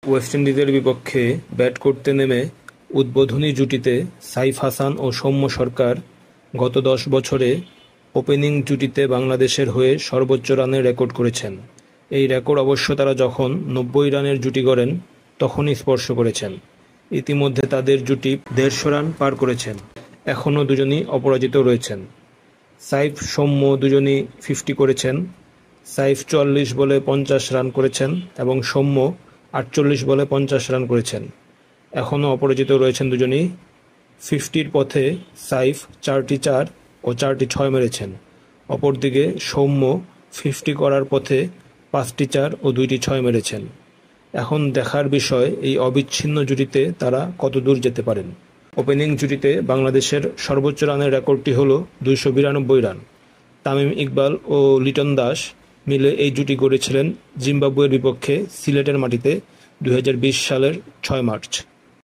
West ইন্ডিজের বিপক্ষে bat করতে নেমে উদ্বোধনী জুটিতে সাইফ হাসান ও সৌম্য সরকার গত ১০ বছরে ওপেনিং জুটিতে বাংলাদেশের হয়ে সর্বোচ্চ রানের রেকর্ড করেছেন। এই রেকর্ড অবশ্য তারা যখন ৯০ রানের জুটি গড়েন তখনই স্পর্শ করেছেন। ইতিমধ্যে তাদের জুটি ১৫০ রান পার করেছেন। এখনও দুজনই অপরাজিত রয়েছেন। সাইফ সৌম্য দুজনই ৫০ করেছেন। সাইফ ৪৪ বলে ৫০ রান করেছেন এবং সৌম্য ৪৮ বলে ৫০ রান করেছেন। এখনও অপরাজিত রয়েছেন দুজনই। ৫০-র পথে সাইফ ৪টি ৪ ও ৪টি ৬ মেরেছেন। অপরদিকে সৌম্য ৫০ করার পথে ৫টি ৪ ও ২টি ৬ মেরেছেন। এখন দেখার বিষয় এই অবিচ্ছিন্ন জুটিতে তারা কত দূর যেতে পারেন। ওপেনিং জুটিতে বাংলাদেশের সর্বোচ্চ রানের রেকর্ডটি হল ২৯২ রান। তামিম ইকবাল ও লিটন দাস মিলে এই জুটি গড়েছিলেন জিম্বাবুয়ের বিপক্ষে সিলেটের মাটিতে ২০২০ সালের ৬ মার্চ।